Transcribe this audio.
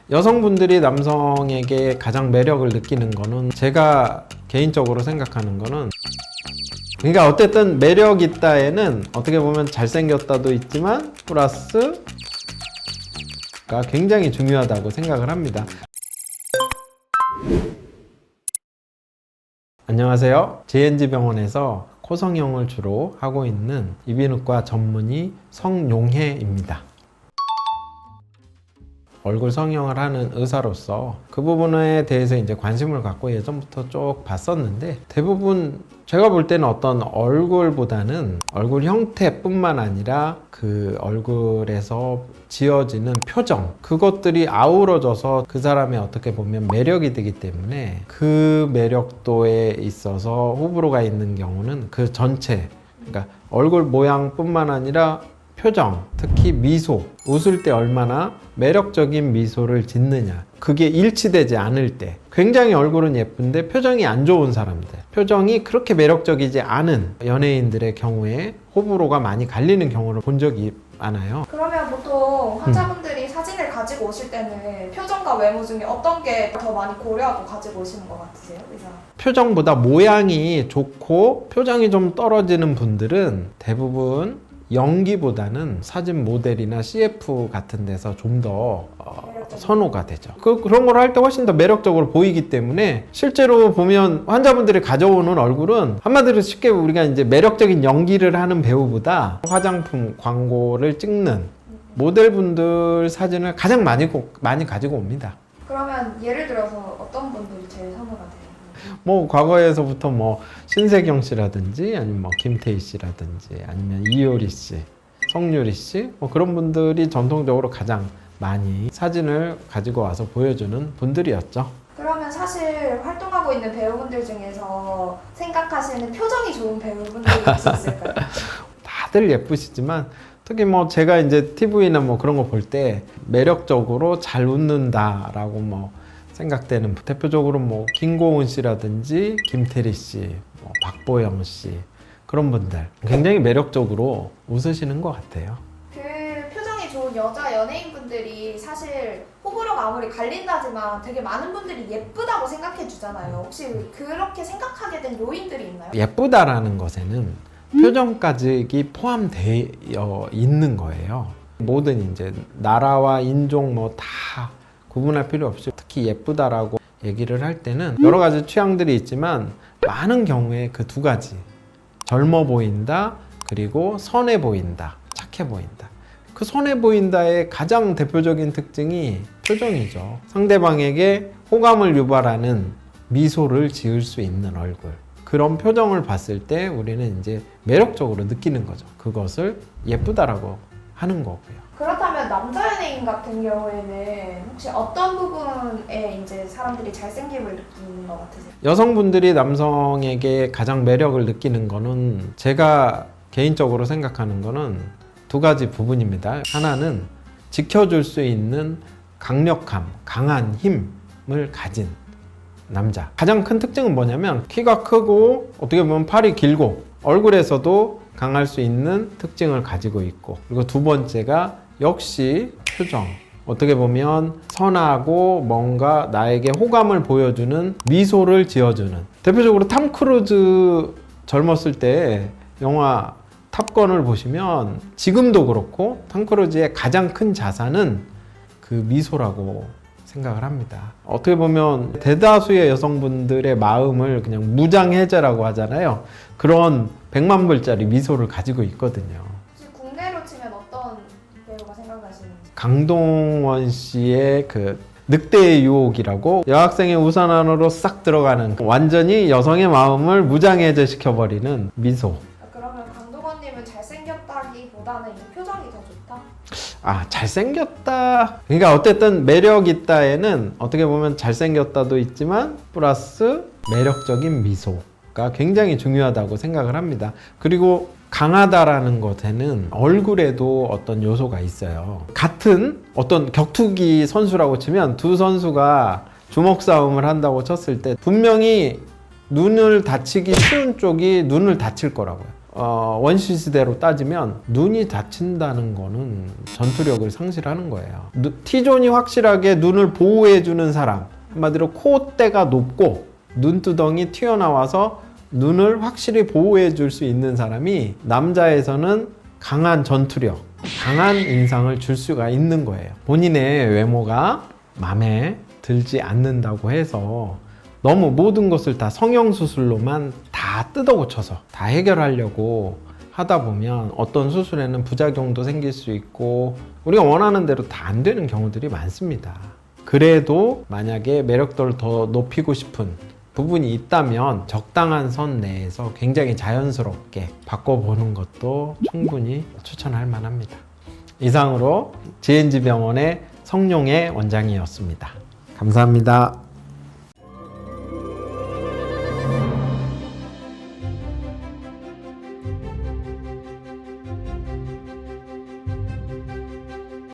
여성분들이 남성에게 가장 매력을 느끼는 거는 제가 개인적으로 생각하는 거는 그러니까 어쨌든 매력 있다에는 어떻게 보면 잘생겼다도 있지만 플러스가 굉장히 중요하다고 생각을 합니다. 안녕하세요. JNG 병원에서 코성형을 주로 하고 있는 이비인후과 전문의 성용혜입니다. 얼굴 성형을 하는 의사로서 그 부분에 대해서 이제 관심을 갖고 예전부터 쭉 봤었는데, 대부분 제가 볼 때는 어떤 얼굴보다는 얼굴 형태뿐만 아니라 그 얼굴에서 지어지는 표정, 그것들이 아우러져서 그 사람의 어떻게 보면 매력이 되기 때문에 그 매력도에 있어서 호불호가 있는 경우는 그 전체, 그러니까 얼굴 모양뿐만 아니라 표정, 특히 미소, 웃을 때 얼마나 매력적인 미소를 짓느냐, 그게 일치되지 않을 때, 굉장히 얼굴은 예쁜데 표정이 안 좋은 사람들, 표정이 그렇게 매력적이지 않은 연예인들의 경우에 호불호가 많이 갈리는 경우를 본 적이 많아요. 그러면 보통 환자분들이 사진을 가지고 오실 때는 표정과 외모 중에 어떤 게 더 많이 고려하고 가지고 오시는 것 같으세요, 의사? 표정보다 모양이 좋고 표정이 좀 떨어지는 분들은 대부분 연기보다는 사진 모델이나 CF 같은 데서 좀 더 선호가 되죠. 그런 걸 할 때 훨씬 더 매력적으로 보이기 때문에 실제로 보면 환자분들이 가져오는 얼굴은 한마디로 쉽게 우리가 이제 매력적인 연기를 하는 배우보다 화장품 광고를 찍는 모델분들 사진을 가장 많이 가지고 옵니다. 그러면 예를 들어서 어떤 분들이 제일 선호가 돼요? 뭐 과거에서부터 뭐 신세경 씨라든지 아니면 뭐 김태희 씨라든지 아니면 이효리 씨, 성유리 씨, 뭐 그런 분들이 전통적으로 가장 많이 사진을 가지고 와서 보여주는 분들이었죠. 그러면 사실 활동하고 있는 배우분들 중에서 생각하시는 표정이 좋은 배우분들이 혹시 있을까요? 다들 예쁘시지만 특히 뭐 제가 이제 TV나 뭐 그런 거 볼 때 매력적으로 잘 웃는다라고 뭐 생각되는 대표적으로 뭐 김고은 씨라든지 김태리 씨, 뭐 박보영 씨, 그런 분들 굉장히 매력적으로 웃으시는 것 같아요. 그 표정이 좋은 여자 연예인분들이 사실 호불호가 아무리 갈린다지만 되게 많은 분들이 예쁘다고 생각해 주잖아요. 혹시 그렇게 생각하게 된 요인들이 있나요? 예쁘다라는 것에는 표정까지 포함되어 있는 거예요. 모든 이제 나라와 인종 뭐 다 구분할 필요 없이 특히 예쁘다라고 얘기를 할 때는 여러 가지 취향들이 있지만 많은 경우에 그 두 가지, 젊어 보인다 그리고 선해 보인다, 착해 보인다. 그 선해 보인다의 가장 대표적인 특징이 표정이죠. 상대방에게 호감을 유발하는 미소를 지을 수 있는 얼굴, 그런 표정을 봤을 때 우리는 이제 매력적으로 느끼는 거죠. 그것을 예쁘다라고 하는 거고요. 그렇다면 남자 연예인 같은 경우에는 혹시 어떤 부분에 이제 사람들이 잘생김을 느끼는 것 같으세요? 여성분들이 남성에게 가장 매력을 느끼는 거는 제가 개인적으로 생각하는 거는 두 가지 부분입니다. 하나는 지켜줄 수 있는 강력함, 강한 힘을 가진 남자. 가장 큰 특징은 뭐냐면 키가 크고 어떻게 보면 팔이 길고 얼굴에서도 강할 수 있는 특징을 가지고 있고, 그리고 두 번째가 역시 표정. 어떻게 보면 선하고 뭔가 나에게 호감을 보여주는 미소를 지어주는. 대표적으로 탐 크루즈 젊었을 때 영화 탑건을 보시면 지금도 그렇고 탐 크루즈의 가장 큰 자산은 그 미소라고 생각을 합니다. 어떻게 보면 대다수의 여성분들의 마음을 그냥 무장해제라고 하잖아요. 그런 100만 불짜리 미소를 가지고 있거든요. 혹시 국내로 치면 어떤 배우가 생각나시는지? 강동원 씨의 그 늑대의 유혹이라고 여학생의 우산 안으로 싹 들어가는 완전히 여성의 마음을 무장해제 시켜버리는 미소. 그러면 강동원님은 잘생겼다기보다는 이 표정이 더 좋다? 아, 잘생겼다. 그러니까 어쨌든 매력 있다에는 어떻게 보면 잘생겼다도 있지만 플러스 매력적인 미소가 굉장히 중요하다고 생각을 합니다. 그리고 강하다라는 것에는 얼굴에도 어떤 요소가 있어요. 같은 어떤 격투기 선수라고 치면 두 선수가 주먹 싸움을 한다고 쳤을 때 분명히 눈을 다치기 쉬운 쪽이 눈을 다칠 거라고요. 원시시대로 따지면 눈이 다친다는 거는 전투력을 상실하는 거예요. T존이 확실하게 눈을 보호해주는 사람, 한마디로 콧대가 높고 눈두덩이 튀어나와서 눈을 확실히 보호해줄 수 있는 사람이 남자에서는 강한 전투력, 강한 인상을 줄 수가 있는 거예요. 본인의 외모가 마음에 들지 않는다고 해서 너무 모든 것을 다 성형수술로만 다 뜯어고쳐서 다 해결하려고 하다 보면 어떤 수술에는 부작용도 생길 수 있고 우리가 원하는 대로 다 안 되는 경우들이 많습니다. 그래도 만약에 매력도를 더 높이고 싶은 부분이 있다면 적당한 선 내에서 굉장히 자연스럽게 바꿔보는 것도 충분히 추천할 만합니다. 이상으로 GNG병원의 성룡의 원장이었습니다. 감사합니다.